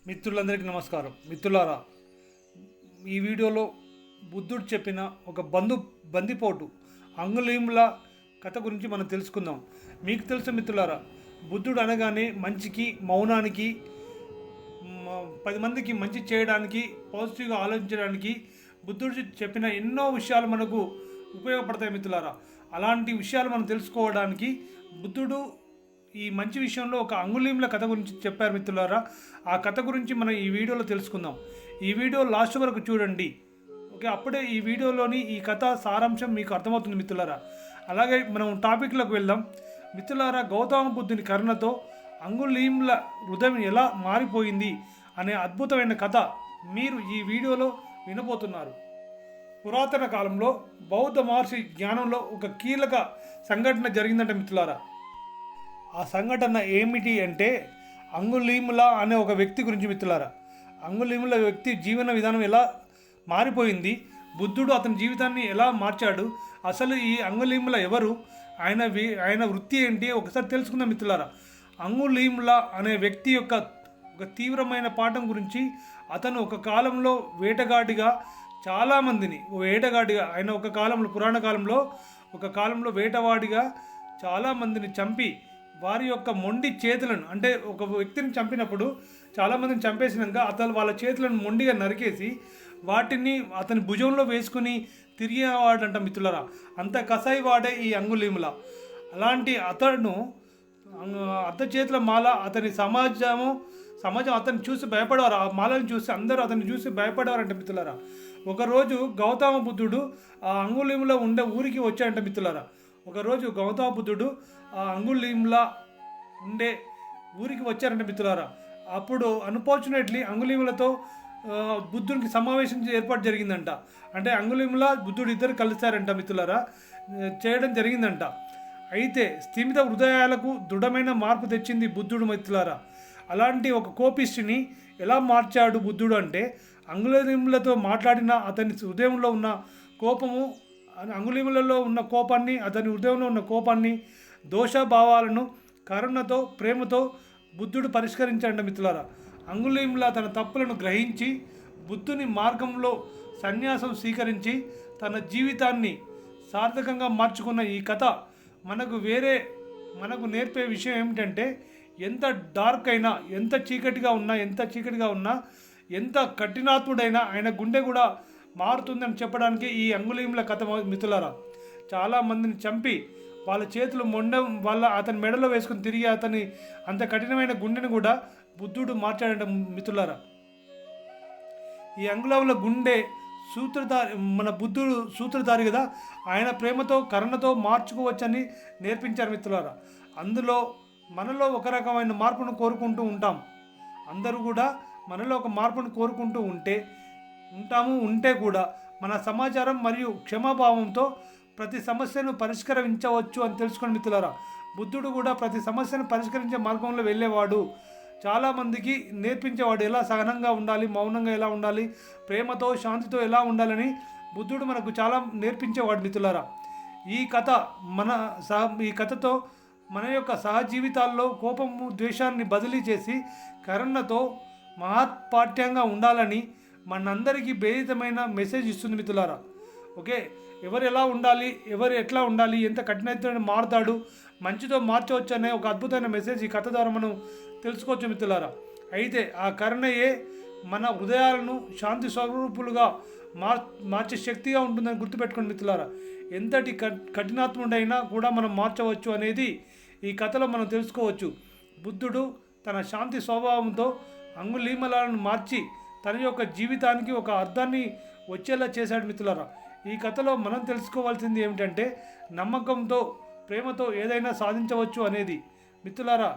మిత్రులందరికీ నమస్కారం. మిత్రులారా, ఈ వీడియోలో బుద్ధుడు చెప్పిన ఒక బందిపోటు అంగుళీముల కథ గురించి మనం తెలుసుకుందాం. మీకు తెలుసు మిత్రులారా, బుద్ధుడు అనగానే మంచికి, మౌనానికి, 10 మందికి మంచి చేయడానికి, పాజిటివ్గా ఆలోచించడానికి బుద్ధుడు చెప్పిన ఎన్నో విషయాలు మనకు ఉపయోగపడతాయి మిత్రులారా. అలాంటి విషయాలు మనం తెలుసుకోవడానికి బుద్ధుడు ఈ మంచి విషయంలో ఒక అంగుళీముల కథ గురించి చెప్పారు మిత్రులారా. ఆ కథ గురించి మనం ఈ వీడియోలో తెలుసుకుందాం. ఈ వీడియో లాస్ట్ వరకు చూడండి. ఓకే, అప్పుడే ఈ వీడియోలోని ఈ కథ సారాంశం మీకు అర్థమవుతుంది మిత్రులారా. అలాగే మనం టాపిక్లోకి వెళ్దాం మిత్రులారా. గౌతమ బుద్ధుని కరుణతో అంగుళీముల హృదయం ఎలా మారిపోయింది అనే అద్భుతమైన కథ మీరు ఈ వీడియోలో వినబోతున్నారు. పురాతన కాలంలో బౌద్ధ మహర్షి జ్ఞానంలో ఒక కీలక సంఘటన జరిగిందంట మిత్రులారా. ఆ సంఘటన ఏమిటి అంటే అంగుళీముల అనే ఒక వ్యక్తి గురించి మిత్రులారా. అంగుళీముల వ్యక్తి జీవన విధానం ఎలా మారిపోయింది, బుద్ధుడు అతని జీవితాన్ని ఎలా మార్చాడు, అసలు ఈ అంగుళీముల ఎవరు, ఆయన వృత్తి ఏంటి ఒకసారి తెలుసుకుందాం మిత్రులారా. అంగుళీముల అనే వ్యక్తి యొక్క ఒక తీవ్రమైన పాఠం గురించి, అతను ఒక కాలంలో వేటగాడిగా చాలామందిని ఆయన ఒక కాలంలో పురాణ కాలంలో ఒక కాలంలో వేటవాడిగా చాలామందిని చంపి వారి యొక్క మొండి చేతులను, అంటే ఒక వ్యక్తిని చంపినప్పుడు చాలామందిని చంపేసినాక అతను వాళ్ళ చేతులను మొండిగా నరికేసి వాటిని అతని భుజంలో వేసుకుని తిరిగేవాడంట మిత్రులరా. అంత కసాయి వాడే ఈ అంగుళీముల. అలాంటి అతను అర్ధ చేతుల మాల, అతని సమాజం అతన్ని చూసి భయపడేవారు. ఆ మాలను చూసి అందరూ అతన్ని చూసి భయపడేవారంట మిత్రులరా. ఒకరోజు గౌతమ బుద్ధుడు ఆ అంగుళీముల ఉండే ఊరికి వచ్చాడంట మిత్రులరా. ఒకరోజు గౌతమ బుద్ధుడు ఆ అంగుళీముల ఉండే ఊరికి వచ్చారంట మిత్రులారా. అప్పుడు అన్ఫార్చునేట్లీ అంగుళీములతో బుద్ధునికి సమావేశం ఏర్పాటు జరిగిందంట. అంటే అంగుళీముల బుద్ధుడు ఇద్దరు కలిశారంట మిత్రులారా, చేయడం జరిగిందంట. అయితే స్థిమిత హృదయాలకు దృఢమైన మార్పు తెచ్చింది బుద్ధుడు మిత్రులారా. అలాంటి ఒక కోపిష్టిని ఎలా మార్చాడు బుద్ధుడు అంటే, అంగుళీములతో మాట్లాడిన అతని హృదయంలో ఉన్న కోపము, అంగుళీములలో ఉన్న కోపాన్ని, అతని హృదయంలో ఉన్న కోపాన్ని, దోషభావాలను కరుణతో, ప్రేమతో బుద్ధుడు పరిష్కరించాడు మిత్రులారా. అంగుళీముల తన తప్పులను గ్రహించి బుద్ధుని మార్గంలో సన్యాసం స్వీకరించి తన జీవితాన్ని సార్థకంగా మార్చుకున్న ఈ కథ మనకు నేర్పే విషయం ఏమిటంటే, ఎంత డార్క్ అయినా, ఎంత చీకటిగా ఉన్నా, ఎంత కఠినాత్ముడైనా ఆయన గుండె కూడా మారుతుందని చెప్పడానికి ఈ అంగుళీముల కథ మిత్రులారా. చాలామందిని చంపి వాళ్ళ చేతులు అతని మెడలో వేసుకుని తిరిగి అతని అంత కఠినమైన గుండెని కూడా బుద్ధుడు మార్చాడంట మిత్రులారా. ఈ అంగుళీముల గుండె సూత్రధారి, మన బుద్ధుడు సూత్రధారి కదా, ఆయన ప్రేమతో కరుణతో మార్చుకోవచ్చని నేర్పించారు మిత్రులారా. అందులో మనలో ఒక రకమైన మార్పును కోరుకుంటూ ఉంటాం. అందరూ కూడా మనలో ఒక మార్పును కోరుకుంటూ ఉంటే కూడా మన సమాచారం మరియు క్షమాభావంతో ప్రతి సమస్యను పరిష్కరించవచ్చు అని తెలుసుకుని మిత్రులారా. బుద్ధుడు కూడా ప్రతి సమస్యను పరిష్కరించే మార్గంలో వెళ్ళేవాడు. చాలామందికి నేర్పించేవాడు ఎలా సహనంగా ఉండాలి, మౌనంగా ఎలా ఉండాలి, ప్రేమతో శాంతితో ఎలా ఉండాలని బుద్ధుడు మనకు చాలా నేర్పించేవాడు మిత్రులారా. ఈ కథతో మన యొక్క సహజీవితాల్లో కోపము, ద్వేషాన్ని బదిలీ చేసి కరుణతో మహత్పాఠ్యంగా ఉండాలని మనందరికీ భేదితమైన మెసేజ్ ఇస్తుంది మిత్రులారా. ఓకే, ఎవరు ఎలా ఉండాలి, ఎవరు ఎట్లా ఉండాలి, ఎంత కఠినమైన మారుతాడు, మంచితో మార్చవచ్చు అనే ఒక అద్భుతమైన మెసేజ్ ఈ కథ ద్వారా మనం తెలుసుకోవచ్చు మిత్రులారా. అయితే ఆ కరుణయే మన హృదయాలను శాంతి స్వరూపులుగా మార్చే శక్తిగా ఉంటుందని గుర్తుపెట్టుకోండి మిత్రులారా. ఎంతటి కఠినాత్ముడైనా కూడా మనం మార్చవచ్చు అనేది ఈ కథలో మనం తెలుసుకోవచ్చు. బుద్ధుడు తన శాంతి స్వభావంతో అంగుళీములను మార్చి తన యొక్క జీవితానికి ఒక అర్థాన్ని వచ్చేలా చేశాడు మిత్రులారా. ఈ కథలో మనం తెలుసుకోవాల్సింది ఏమిటంటే, నమ్మకంతో, ప్రేమతో ఏదైనా సాధించవచ్చు అనేది. మిత్రులారా,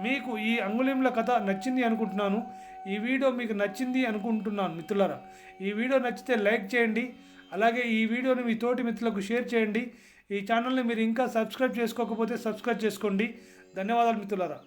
మీకు ఈ అంగుళీముల కథ నచ్చింది అనుకుంటున్నాను. ఈ వీడియో మీకు నచ్చింది అనుకుంటున్నాను మిత్రులారా. ఈ వీడియో నచ్చితే లైక్ చేయండి. అలాగే ఈ వీడియోని మీ తోటి మిత్రులకు షేర్ చేయండి. ఈ ఛానల్ని మీరు ఇంకా సబ్స్క్రైబ్ చేసుకోకపోతే సబ్స్క్రైబ్ చేసుకోండి. ధన్యవాదాలు మిత్రులారా.